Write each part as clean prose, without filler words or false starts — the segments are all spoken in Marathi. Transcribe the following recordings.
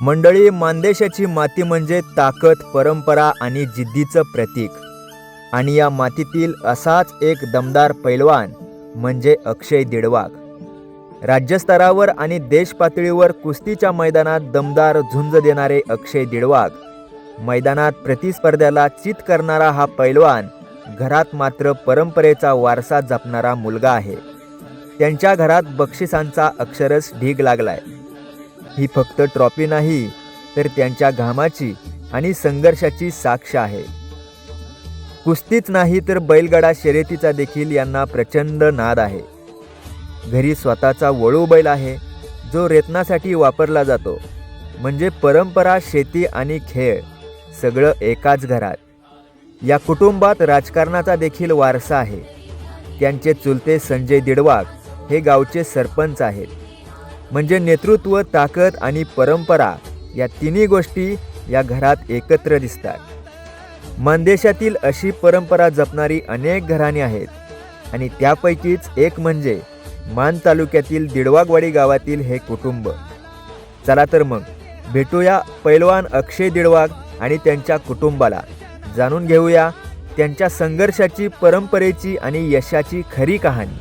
मंडळी, मानदेशाची माती म्हणजे ताकद, परंपरा आणि जिद्दीचं प्रतीक. आणि या मातीतील असाच एक दमदार पैलवान म्हणजे अक्षय दिडवाग. राज्यस्तरावर आणि देश पातळीवर कुस्तीच्या मैदानात दमदार झुंज देणारे अक्षय दिडवाग, मैदानात प्रतिस्पर्ध्याला चित करणारा हा पैलवान, घरात मात्र परंपरेचा वारसा जपणारा मुलगा आहे. त्यांच्या घरात बक्षिसांचा अक्षरश ढीग लागलाय. ही फक्त ट्रॉफी नाही, तर त्यांच्या घामाची आणि संघर्षाची साक्ष आहे. कुस्तीच नाही तर बैलगाडा शर्यतीचा देखील यांना प्रचंड नाद आहे. घरी स्वतःचा वळू बैल आहे, जो रेतनासाठी वापरला जातो. म्हणजे परंपरा, शेती आणि खेळ सगळं एकाच घरात. या कुटुंबात राजकारणाचा देखील वारसा आहे. त्यांचे चुलते संजय दिडवाग हे गावचे सरपंच आहेत. म्हणजे नेतृत्व, ताकद आणि परंपरा या तिन्ही गोष्टी या घरात एकत्र दिसतात. मानदेशातील अशी परंपरा जपणारी अनेक घराणी आहेत आणि त्यापैकीच एक म्हणजे मान तालुक्यातील दिडवागवाडी गावातील हे कुटुंब. चला तर मग भेटूया पैलवान अक्षय दिडवाग आणि त्यांच्या कुटुंबाला. जाणून घेऊया त्यांच्या संघर्षाची, परंपरेची आणि यशाची खरी कहाणी.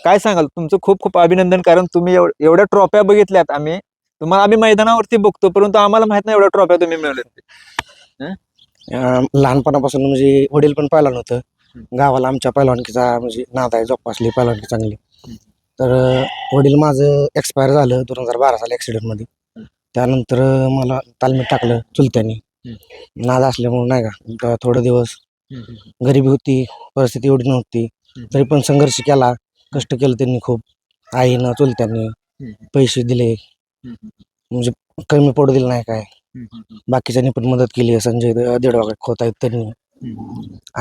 काय सांगाल? तुमचं खूप खूप अभिनंदन, कारण तुम्ही एवढ्या ट्रॉफ्या बघितल्यात. आम्ही मैदानावरती बघतो, परंतु आम्हाला माहित नाही एवढ्या ट्रॉफ्या तुम्ही मिळवल्यात. लहानपणापासून म्हणजे वडील पण पहिलवान होतं. गावाला आमच्या पहिलवानकीचा म्हणजे नाद आहे, जोपासली पहिलवानकी चांगली. तर वडील माझं एक्सपायर झालं 2012 साली ॲक्सिडेंटमध्ये. त्यानंतर मला तालमीत टाकलं चुलत्यांनी. नाद असल्यामुळे नाही का, थोडे दिवस गरिबी होती, परिस्थिती एवढी नव्हती, तरी पण संघर्ष केला, कष्ट केलं त्यांनी खूप. आईनं चुलत्यांनी पैसे दिले, म्हणजे कमी पडू दिलं नाही काय. बाकीच्यांनी पण मदत केली. संजय दिडवाग खोत आहेत त्यांनी.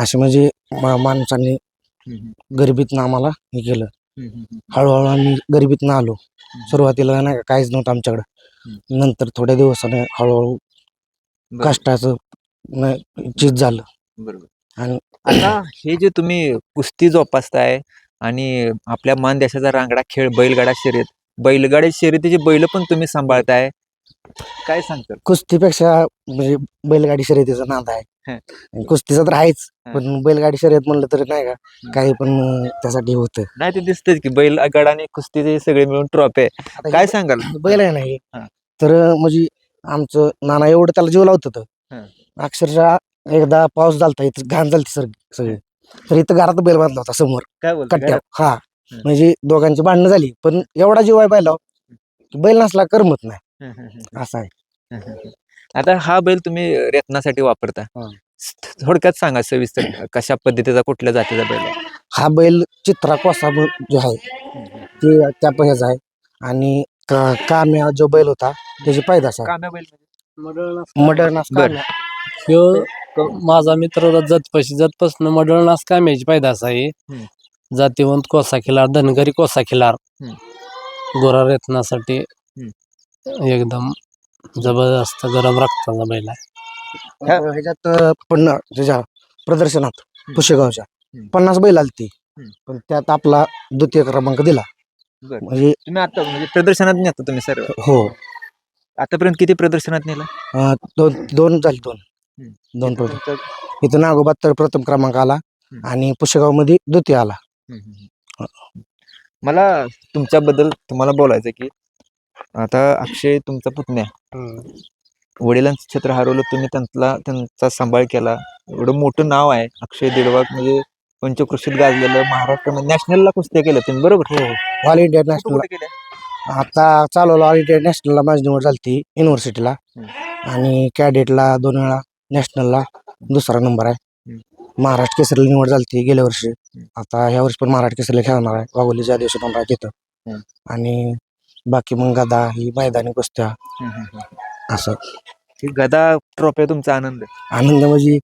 असे म्हणजे माणसांनी गरिबीतनं आम्हाला हे केलं. हळूहळू आम्ही गरिबीतनं आलो. सुरुवातीला नाही का काहीच नव्हतं आमच्याकडं. नंतर थोड्या दिवसाने हळूहळू कष्टाचं चीज झालं. बरोबर. आणि आता हे जे तुम्ही कुस्ती जोपासताय आणि आपल्या मान देशाचा रांगडा खेळ बैलगाडा शर्यत, बैलगाडा शर्यतीची बैल पण तुम्ही सांभाळताय, काय सांगता? कुस्तीपेक्षा म्हणजे बैलगाडी शर्यतीचा नाद आहे. कुस्तीचा तर आहेच, पण बैलगाडी शर्यत म्हणलं तर नाही का काही पण त्यासाठी होतं. नाही, ते दिसतंच की बैलगाडा आणि कुस्तीचे सगळे मिळून ट्रॉफी आहे. काय सांगाल? बैल आहे नाही तर म्हणजे आमचं नाना एवढं त्याला जीव लावत होतं. अक्षरशः एकदा पाऊस झालता, इथं घाण झालती सगळे, तर इथं घरात बैल बांधला होता समोर कट्ट्यावर. हा, म्हणजे दोघांची भांडणं झाली, पण एवढा जीव आहे बैलावर की बैल नसला करमत नाही, असं आहे. आता हा बैल तुम्ही रेतनासाठी वापरता. थोडक्यात सांगा सविस्तर, कशा पद्धतीचा, कुठल्या जातीचा बैल आहे? हा बैल चित्रा कोसा जो आहे ते त्या ह्याचा आहे. आणि काम्या जो बैल होता त्याची पैदास आहे. काम्या बैल मडळनास काम्या. ह्यो माझा मित्र जतपासून मडळनास काम्याची पैदास आहे. जातीवंत कोसा खिलार, धनगरी कोसा खिलार, गोरा रेतनासाठी एकदम जबरदस्त गरम रक्ताचा बैल आहे. ह्याच्यात पण त्याच्या प्रदर्शनात पुशेगावच्या 50 बैल आलती, पण त्यात आपला द्वितीय क्रमांक दिला. म्हणजे तुम्ही आता म्हणजे प्रदर्शनात नेता तुम्ही सर्व? हो. आतापर्यंत किती प्रदर्शनात नेला? दोन झाली. दोन प्रदर्शन. इथं नागोबात तर प्रथम क्रमांक आला आणि पुशेगाव मध्ये द्वितीय आला. मला तुमच्याबद्दल तुम्हाला बोलायचं की आता अक्षय तुमचा पुतण्या, वडिलांचं छत्र हरवलं, तुम्ही त्यांचा सांभाळ केला. एवढं मोठं नाव आहे अक्षय दिडवाग, म्हणजे पंचक्रोशीत गाजलेलं, महाराष्ट्रामध्ये नॅशनलला कुस्त्या केल्या तुम्ही, बरोबर? ऑल इंडिया नॅशनल आता चालवलं. ऑल इंडिया नॅशनलला माझी निवड झाली युनिव्हर्सिटीला, आणि कॅडेटला 2 वेळा, नॅशनलला 2रा नंबर आहे. महाराष्ट्र केसरीला निवड झाली गेल्या वर्षी. आता ह्या वर्षी पण महाराष्ट्र केसरीला खेळणार आहे. वाघोली ज्या दिवशी नंबर आहे तिथं. आणि बाकी मग गदा ही मैदानी कुस्त्या असं. गदा ट्रॉफी तुमचा आनंद म्हणजे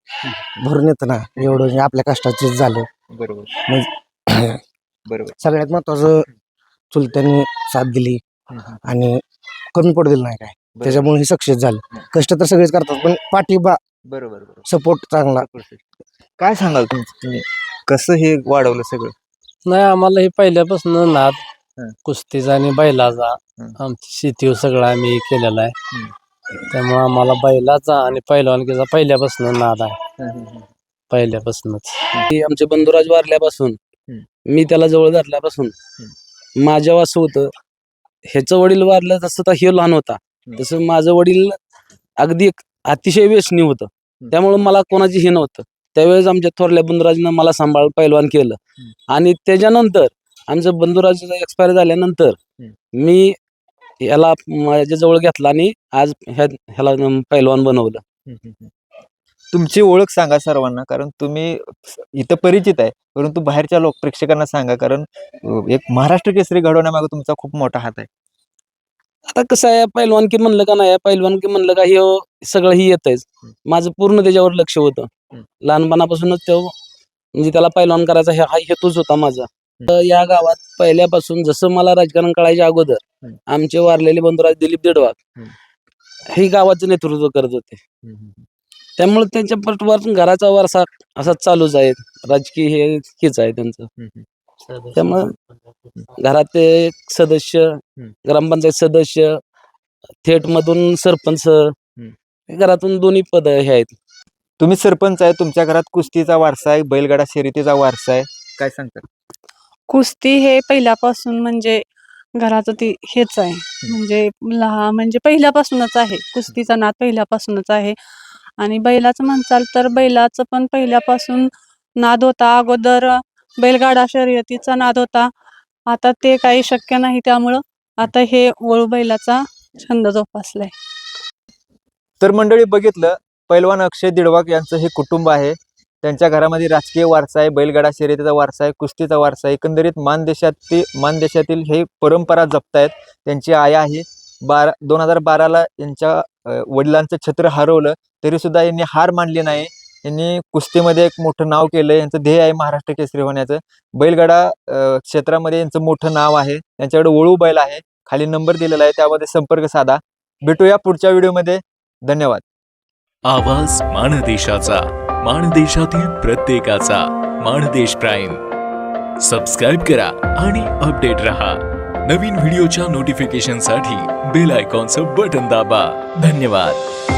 भरून येतं ना, एवढं म्हणजे आपल्या कष्टाचं झालं. बरोबर. बरोबर. सगळ्यात महत्वाचं चुलत्यांनी साथ दिली आणि कमी पडू दिलं नाही काय, त्याच्यामुळे हे सक्सेस झालं. कष्ट तर सगळेच करतात, पण पाठिंबा, बरोबर, सपोर्ट चांगला. काय सांगाल तुम्ही कसं हे वाढवलं सगळं? नाही, आम्हाला हे पहिल्यापासून नाद कुस्तीचा आणि बैलाचा आमची शेती सगळं आम्ही केलेलं आहे. त्यामुळे आम्हाला बैलाचा आणि पहिलवानकीचा पहिल्यापासून नाद आहे. पहिल्यापासूनच आमचे बंधुराज वारल्यापासून मी त्याला जवळ धरल्यापासून माझ्या असं होतं, ह्याचं वडील वारलं तसं तर हे लहान होता, तसं माझं वडील अगदी अतिशय व्यसनी होतं. त्यामुळे मला कोणाची हे नव्हतं. त्यावेळेस आमच्या थोरल्या बंधुराजनं मला सांभाळ पैलवान केलं. आणि त्याच्यानंतर आमचं बंधुराज एक्सपायर झाल्यानंतर मी याला माझ्या जवळ घेतला आणि आज ह्याला पैलवान बनवलं. तुमची ओळख सांगा सर्वांना, कारण तुम्ही इथं परिचित आहे, परंतु बाहेरच्या लोक प्रेक्षकांना सांगा, कारण एक महाराष्ट्र केसरी घडवण्यामागे तुमचा खूप मोठा हात आहे. आता कसं आहे, पैलवानकी म्हणलं का नाही, पैलवानकी म्हणलं का हे सगळं ही येतंच. माझं पूर्ण त्याच्यावर लक्ष होतं. लहानपणापासूनच तो म्हणजे त्याला पैलवान करायचा हा हेतूच होता माझा. तर या गावात पहिल्यापासून जसं मला राजकारण कळायच्या अगोदर आमचे वारलेले बंधुराज दिलीप देडवाग हे गावाचं नेतृत्व करत होते. त्यामुळे त्यांच्या पटवर घराचा वारसा असाच चालूच आहे. राजकीय हेच आहे त्यांचं. त्यामुळं घरात ते सदस्य, ग्रामपंचायत सदस्य, थेट मधून सरपंच, घरातून दोन्ही पद हे आहेत. तुम्ही सरपंच आहे, तुमच्या घरात कुस्तीचा वारसा आहे, बैलगाडा शर्यतीचा वारसा आहे, काय सांगता? कुस्ती हे पहिल्यापासून म्हणजे घराचं ती हेच आहे. म्हणजे पहिल्यापासूनच आहे. कुस्तीचा नाद पहिल्यापासूनच आहे. आणि बैलाचं म्हणसाल तर बैलाचं पण पहिल्यापासून नाद होता. अगोदर बैलगाडा शर्यतीचा नाद होता. आता ते काही शक्य नाही, त्यामुळं आता हे वळू बैलाचा छंद जोपासलाय. तर मंडळी, बघितलं, पैलवान अक्षय दिडवाग यांचं हे कुटुंब आहे. त्यांच्या घरामध्ये राजकीय वारसा आहे, बैलगाडा शर्यतीचा वारसा आहे, कुस्तीचा वारसा आहे. एकंदरीत मानदेशातील हे परंपरा जपतायत. त्यांची आया आहे. 2012ला यांच्या वडिलांचं छत्र हरवलं, तरी सुद्धा यांनी हार मानली नाही. यांनी कुस्तीमध्ये एक मोठं नाव केलं. यांचं ध्येय आहे महाराष्ट्र केसरी होण्याचं. बैलगाडा क्षेत्रामध्ये यांचं मोठं नाव आहे. त्यांच्याकडे वळू बैल आहे, खाली नंबर दिलेला आहे, त्यामध्ये संपर्क साधा. भेटूया पुढच्या व्हिडिओमध्ये. धन्यवाद. आवाज माणदेशाचा, माणदेशातील प्रत्येकाचा. माणदेश प्राईम सबस्क्राईब करा आणि अपडेट रहा. नवीन व्हिडिओच्या नोटिफिकेशनसाठी बेल आयकॉनचं बटन दाबा. धन्यवाद.